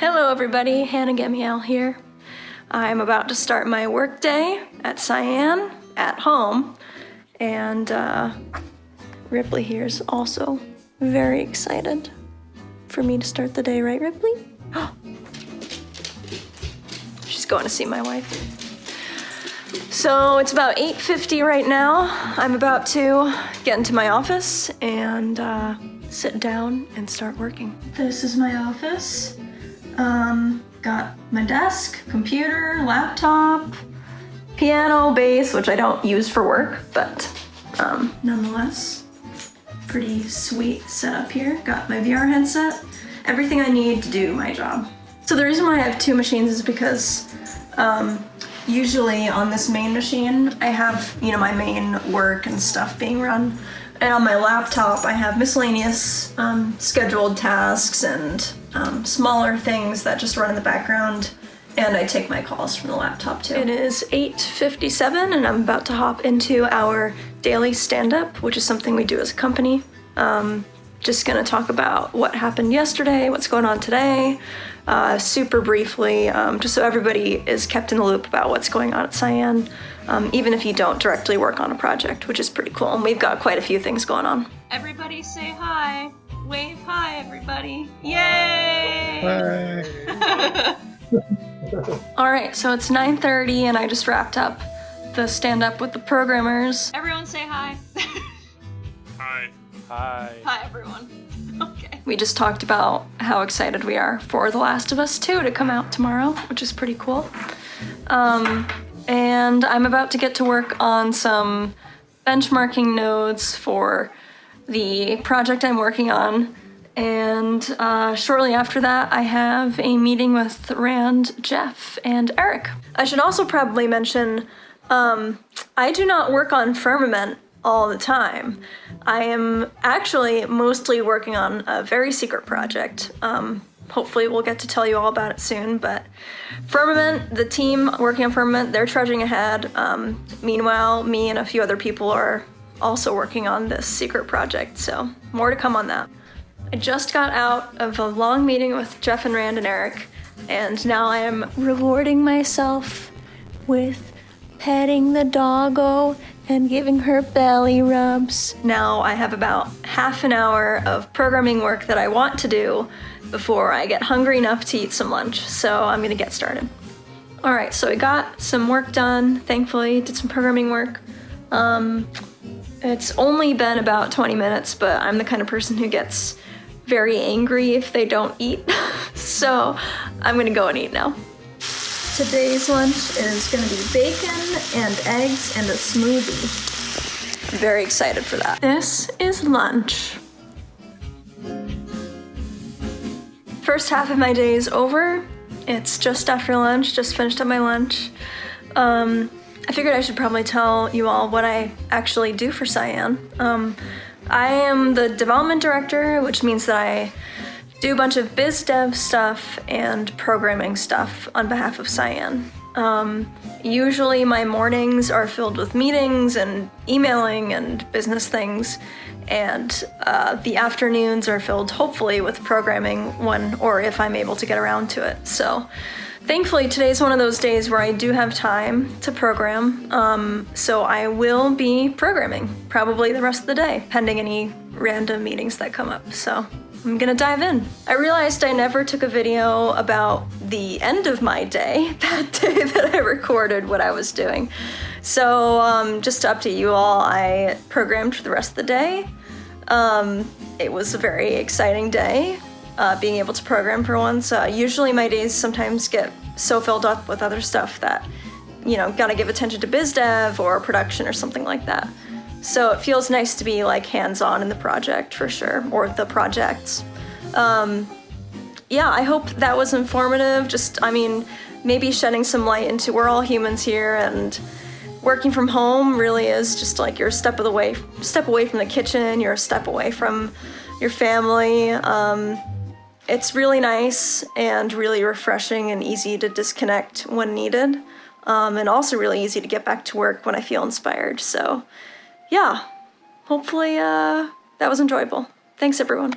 Hello everybody, Hannah Gamiel here. I'm about to start my work day at Cyan at home, and Ripley here is also very excited for me to start the day, right Ripley? She's going to see my wife. So it's about 8:50 right now. I'm about to get into my office and sit down and start working. This is my office. Got my desk, computer, laptop, piano, bass, which I don't use for work, but nonetheless, pretty sweet setup here. Got my VR headset, everything I need to do my job. So the reason why I have two machines is because usually on this main machine, I have, my main work and stuff being run. And on my laptop, I have miscellaneous scheduled tasks and smaller things that just run in the background, and I take my calls from the laptop too. It is 8:57 and I'm about to hop into our daily stand-up, which is something we do as a company. Just gonna talk about what happened yesterday, what's going on today, super briefly, just so everybody is kept in the loop about what's going on at Cyan, even if you don't directly work on a project, which is pretty cool. And we've got quite a few things going on. Everybody say hi. Wave hi, everybody. Yay! Hi. All right, so it's 9:30 and I just wrapped up the stand-up with the programmers. Everyone say hi. Hi. Hi. Hi, everyone. Okay. We just talked about how excited we are for The Last of Us 2 to come out tomorrow, which is pretty cool. And I'm about to get to work on some benchmarking nodes for the project I'm working on. And shortly after that, I have a meeting with Rand, Jeff, and Eric. I should also probably mention, I do not work on Firmament all the time. I am actually mostly working on a very secret project. Hopefully we'll get to tell you all about it soon, but Firmament, the team working on Firmament, they're trudging ahead. Meanwhile, me and a few other people are also working on this secret project, so more to come on that. I just got out of a long meeting with Jeff and Rand and Eric, and now I am rewarding myself with petting the doggo and giving her belly rubs. Now I have about half an hour of programming work that I want to do before I get hungry enough to eat some lunch, so I'm gonna get started. All right, so I got some work done, thankfully, did some programming work. It's only been about 20 minutes, but I'm the kind of person who gets very angry if they don't eat, so I'm gonna go and eat now. Today's lunch is gonna be bacon and eggs and a smoothie. I'm very excited for that. This is lunch. First half of my day is over. It's just after lunch, just finished up my lunch. I figured I should probably tell you all what I actually do for Cyan. I am the development director, which means that I do a bunch of biz dev stuff and programming stuff on behalf of Cyan. Usually my mornings are filled with meetings and emailing and business things, and the afternoons are filled hopefully with programming when or if I'm able to get around to it. So thankfully today's one of those days where I do have time to program, so I will be programming probably the rest of the day, pending any random meetings that come up. So I'm gonna dive in. I realized I never took a video about the end of my day, that day that I recorded what I was doing. So just to update you all, I programmed for the rest of the day. It was a very exciting day, being able to program for once. Usually my days sometimes get so filled up with other stuff that, gotta give attention to biz dev or production or something like that. So it feels nice to be like hands-on in the project for sure, or the projects. Yeah, I hope that was informative. Maybe shedding some light into we're all humans here, and working from home really is just like you're a step away from the kitchen, you're a step away from your family. It's really nice and really refreshing and easy to disconnect when needed, and also really easy to get back to work when I feel inspired. So yeah, hopefully that was enjoyable. Thanks everyone.